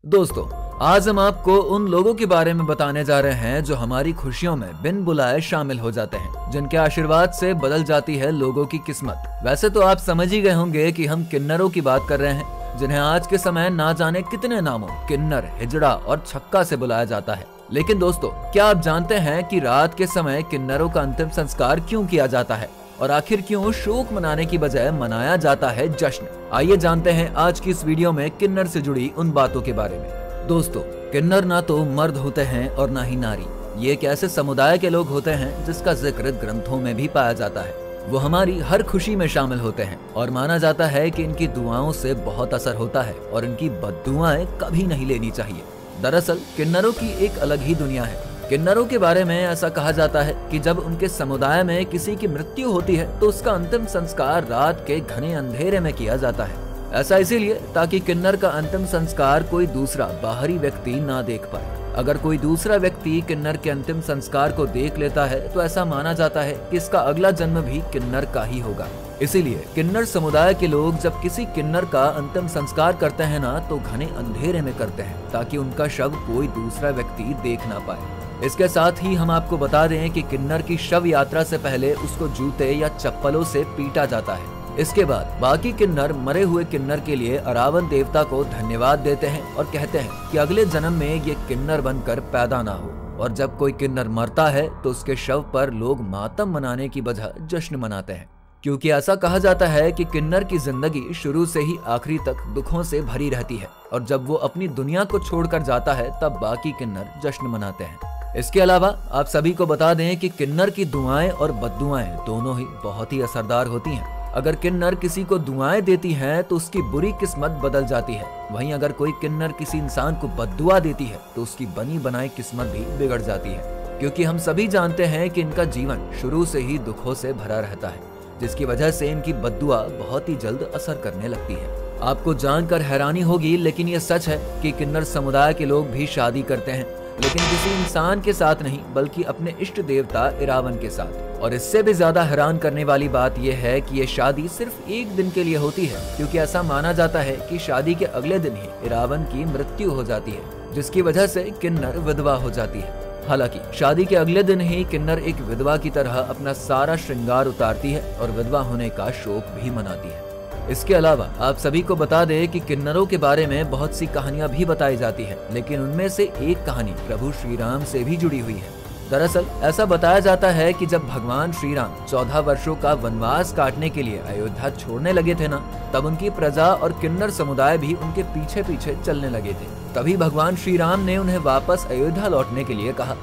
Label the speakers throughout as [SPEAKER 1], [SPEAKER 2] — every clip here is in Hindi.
[SPEAKER 1] दोस्तों, आज हम आपको उन लोगों के बारे में बताने जा रहे हैं जो हमारी खुशियों में बिन बुलाए शामिल हो जाते हैं, जिनके आशीर्वाद से बदल जाती है लोगों की किस्मत। वैसे तो आप समझ ही गए होंगे कि हम किन्नरों की बात कर रहे हैं, जिन्हें आज के समय ना जाने कितने नामों किन्नर, हिजड़ा और छक्का से बुलाया जाता है। लेकिन दोस्तों, क्या आप जानते हैं कि रात के समय किन्नरों का अंतिम संस्कार क्यों किया जाता है और आखिर क्यों शोक मनाने की बजाय मनाया जाता है जश्न? आइए जानते हैं आज की इस वीडियो में किन्नर से जुड़ी उन बातों के बारे में। दोस्तों, किन्नर ना तो मर्द होते हैं और ना ही नारी। ये एक ऐसे समुदाय के लोग होते हैं जिसका जिक्र ग्रंथों में भी पाया जाता है। वो हमारी हर खुशी में शामिल होते हैं और माना जाता है कि इनकी दुआओं से बहुत असर होता है और इनकी बद्दुआएं कभी नहीं लेनी चाहिए। दरअसल किन्नरों की एक अलग ही दुनिया है। किन्नरों के बारे में ऐसा कहा जाता है कि जब उनके समुदाय में किसी की मृत्यु होती है तो उसका अंतिम संस्कार रात के घने अंधेरे में किया जाता है। ऐसा इसीलिए ताकि किन्नर का अंतिम संस्कार कोई दूसरा बाहरी व्यक्ति ना देख पाए। अगर कोई दूसरा व्यक्ति किन्नर के अंतिम संस्कार को देख लेता है तो ऐसा माना जाता है कि इसका अगला जन्म भी किन्नर का ही होगा। इसीलिए किन्नर समुदाय के लोग जब किसी किन्नर का अंतिम संस्कार करते हैं ना, तो घने अंधेरे में करते हैं ताकि उनका शव कोई दूसरा व्यक्ति देख ना पाए। इसके साथ ही हम आपको बता दें कि किन्नर की शव यात्रा से पहले उसको जूते या चप्पलों से पीटा जाता है। इसके बाद बाकी किन्नर मरे हुए किन्नर के लिए अरावन देवता को धन्यवाद देते हैं और कहते हैं कि अगले जन्म में ये किन्नर बनकर पैदा ना हो। और जब कोई किन्नर मरता है तो उसके शव पर लोग मातम मनाने की बजाय जश्न मनाते हैं, क्योंकि ऐसा कहा जाता है कि किन्नर की जिंदगी शुरू से ही आखिरी तक दुखों से भरी रहती है और जब वो अपनी दुनिया को छोड़कर जाता है तब बाकी किन्नर जश्न मनाते हैं। इसके अलावा आप सभी को बता दें कि किन्नर की दुआएं और बद्दुआएं दोनों ही बहुत ही असरदार होती हैं। अगर किन्नर किसी को दुआएं देती हैं तो उसकी बुरी किस्मत बदल जाती है। वहीं अगर कोई किन्नर किसी इंसान को बद्दुआ देती है तो उसकी बनी बनाई किस्मत भी बिगड़ जाती है, क्योंकि हम सभी जानते हैं कि इनका जीवन शुरू से ही दुखों से भरा रहता है, जिसकी वजह से इनकी बद्दुआ बहुत ही जल्द असर करने लगती है। आपको जानकर हैरानी होगी, लेकिन ये सच है कि किन्नर समुदाय के लोग भी शादी करते हैं, लेकिन किसी इंसान के साथ नहीं बल्कि अपने इष्ट देवता इरावन के साथ। और इससे भी ज्यादा हैरान करने वाली बात यह है कि ये शादी सिर्फ एक दिन के लिए होती है, क्योंकि ऐसा माना जाता है कि शादी के अगले दिन ही इरावन की मृत्यु हो जाती है, जिसकी वजह से किन्नर विधवा हो जाती है। हालांकि शादी के अगले दिन ही किन्नर एक विधवा की तरह अपना सारा श्रृंगार उतारती है और विधवा होने का शोक भी मनाती है। इसके अलावा आप सभी को बता दें कि किन्नरों के बारे में बहुत सी कहानियां भी बताई जाती हैं, लेकिन उनमें से एक कहानी प्रभु श्री राम से भी जुड़ी हुई है। दरअसल ऐसा बताया जाता है कि जब भगवान श्री राम 14 वर्षों का वनवास काटने के लिए अयोध्या छोड़ने लगे थे ना, तब उनकी प्रजा और किन्नर समुदाय भी उनके पीछे पीछे चलने लगे थे। तभी भगवान श्री राम ने उन्हें वापस अयोध्या लौटने के लिए कहा।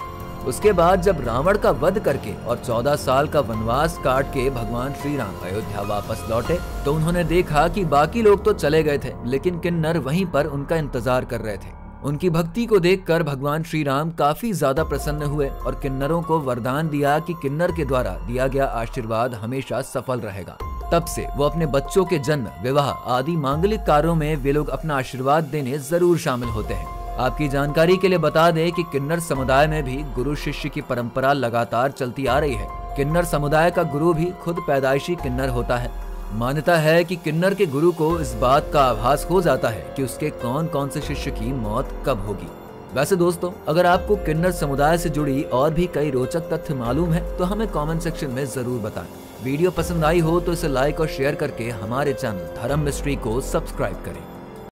[SPEAKER 1] उसके बाद जब रावण का वध करके और 14 साल का वनवास काट के भगवान श्री राम अयोध्या वापस लौटे तो उन्होंने देखा कि बाकी लोग तो चले गए थे, लेकिन किन्नर वहीं पर उनका इंतजार कर रहे थे। उनकी भक्ति को देखकर भगवान श्री राम काफी ज्यादा प्रसन्न हुए और किन्नरों को वरदान दिया कि किन्नर के द्वारा दिया गया आशीर्वाद हमेशा सफल रहेगा। तब से वो अपने बच्चों के जन्म, विवाह आदि मांगलिक कार्यों में वे लोग अपना आशीर्वाद देने जरूर शामिल होते हैं। आपकी जानकारी के लिए बता दें कि किन्नर समुदाय में भी गुरु शिष्य की परंपरा लगातार चलती आ रही है। किन्नर समुदाय का गुरु भी खुद पैदाइशी किन्नर होता है। मान्यता है कि किन्नर के गुरु को इस बात का आभास हो जाता है कि उसके कौन कौन से शिष्य की मौत कब होगी। वैसे दोस्तों, अगर आपको किन्नर समुदाय से जुड़ी और भी कई रोचक तथ्य मालूम है तो हमें कमेंट सेक्शन में जरूर बताएं। वीडियो पसंद आई हो तो इसे लाइक और शेयर करके हमारे चैनल धर्म मिस्ट्री को सब्सक्राइब करें।